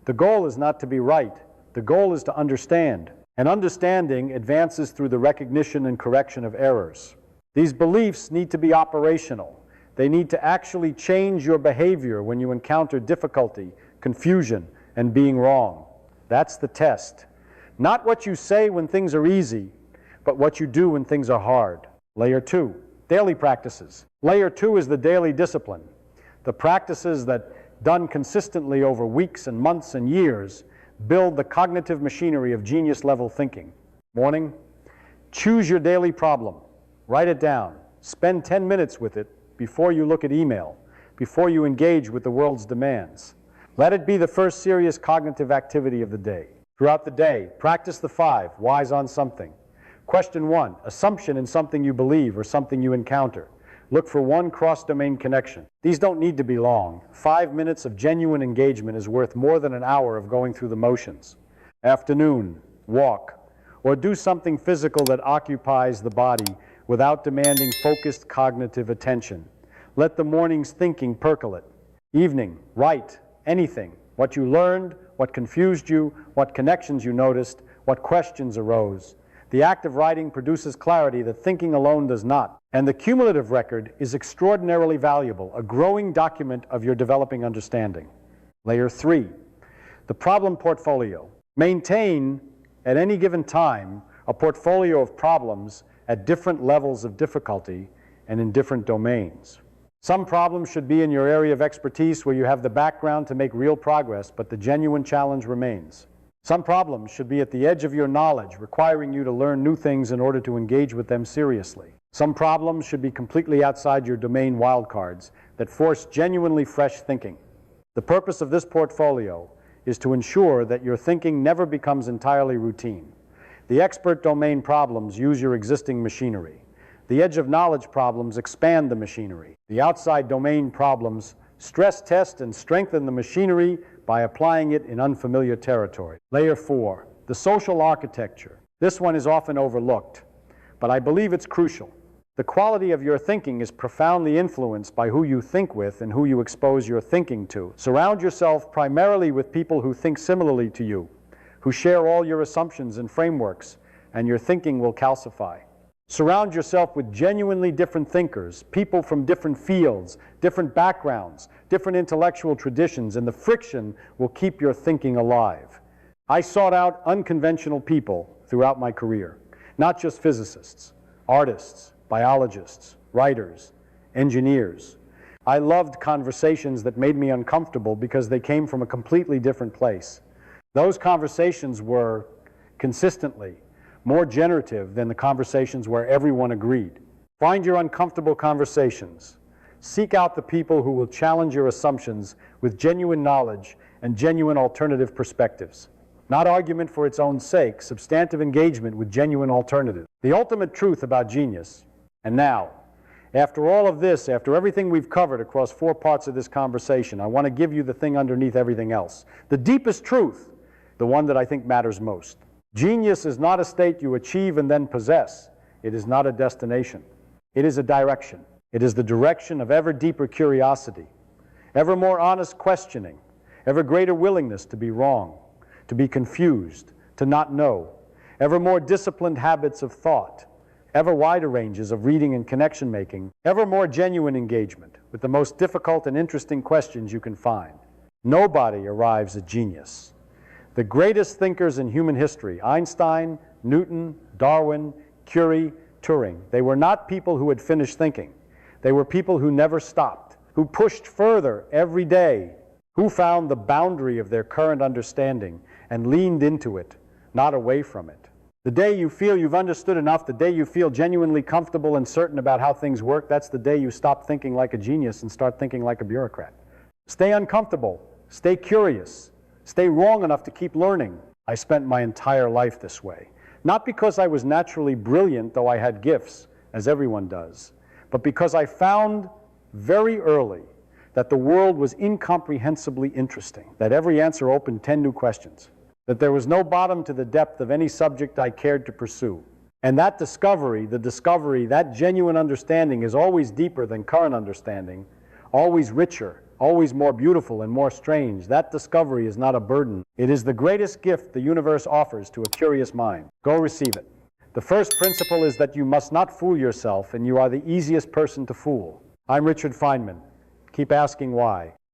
The goal is not to be right. The goal is to understand. And understanding advances through the recognition and correction of errors. These beliefs need to be operational. They need to actually change your behavior when you encounter difficulty, confusion, and being wrong. That's the test. Not what you say when things are easy, but what you do when things are hard. Layer 2, daily practices. Layer 2 is the daily discipline. The practices that, done consistently over weeks and months and years, build the cognitive machinery of genius-level thinking. Morning, choose your daily problem. Write it down. Spend 10 minutes with it before you look at email, before you engage with the world's demands. Let it be the first serious cognitive activity of the day. Throughout the day, practice the 5 whys on something. Question 1, assumption in something you believe or something you encounter. Look for one cross-domain connection. These don't need to be long. 5 minutes of genuine engagement is worth more than an hour of going through the motions. Afternoon, walk, or do something physical that occupies the body without demanding focused cognitive attention. Let the morning's thinking percolate. Evening, write anything. What you learned, what confused you, what connections you noticed, what questions arose. The act of writing produces clarity that thinking alone does not. And the cumulative record is extraordinarily valuable, a growing document of your developing understanding. Layer 3, the problem portfolio. Maintain, at any given time, a portfolio of problems at different levels of difficulty and in different domains. Some problems should be in your area of expertise where you have the background to make real progress, but the genuine challenge remains. Some problems should be at the edge of your knowledge, requiring you to learn new things in order to engage with them seriously. Some problems should be completely outside your domain wildcards that force genuinely fresh thinking. The purpose of this portfolio is to ensure that your thinking never becomes entirely routine. The expert domain problems use your existing machinery. The edge of knowledge problems expand the machinery. The outside domain problems stress test and strengthen the machinery by applying it in unfamiliar territory. Layer 4, the social architecture. This one is often overlooked, but I believe it's crucial. The quality of your thinking is profoundly influenced by who you think with and who you expose your thinking to. Surround yourself primarily with people who think similarly to you, who share all your assumptions and frameworks, and your thinking will calcify. Surround yourself with genuinely different thinkers, people from different fields, different backgrounds, different intellectual traditions, and the friction will keep your thinking alive. I sought out unconventional people throughout my career, not just physicists, artists, biologists, writers, engineers. I loved conversations that made me uncomfortable because they came from a completely different place. Those conversations were consistently more generative than the conversations where everyone agreed. Find your uncomfortable conversations. Seek out the people who will challenge your assumptions with genuine knowledge and genuine alternative perspectives. Not argument for its own sake, substantive engagement with genuine alternatives. The ultimate truth about genius. And now, after all of this, after everything we've covered across 4 parts of this conversation, I want to give you the thing underneath everything else. The deepest truth, the one that I think matters most. Genius is not a state you achieve and then possess. It is not a destination. It is a direction. It is the direction of ever deeper curiosity, ever more honest questioning, ever greater willingness to be wrong, to be confused, to not know, ever more disciplined habits of thought, ever wider ranges of reading and connection making, ever more genuine engagement with the most difficult and interesting questions you can find. Nobody arrives at genius. The greatest thinkers in human history, Einstein, Newton, Darwin, Curie, Turing, they were not people who had finished thinking. They were people who never stopped, who pushed further every day, who found the boundary of their current understanding and leaned into it, not away from it. The day you feel you've understood enough, the day you feel genuinely comfortable and certain about how things work, that's the day you stop thinking like a genius and start thinking like a bureaucrat. Stay uncomfortable. Stay curious. Stay wrong enough to keep learning. I spent my entire life this way. Not because I was naturally brilliant, though I had gifts, as everyone does, but because I found very early that the world was incomprehensibly interesting, that every answer opened 10 new questions, that there was no bottom to the depth of any subject I cared to pursue. And that discovery, that genuine understanding is always deeper than current understanding, always richer, always more beautiful and more strange. That discovery is not a burden. It is the greatest gift the universe offers to a curious mind. Go receive it. The first principle is that you must not fool yourself, and you are the easiest person to fool. I'm Richard Feynman. Keep asking why.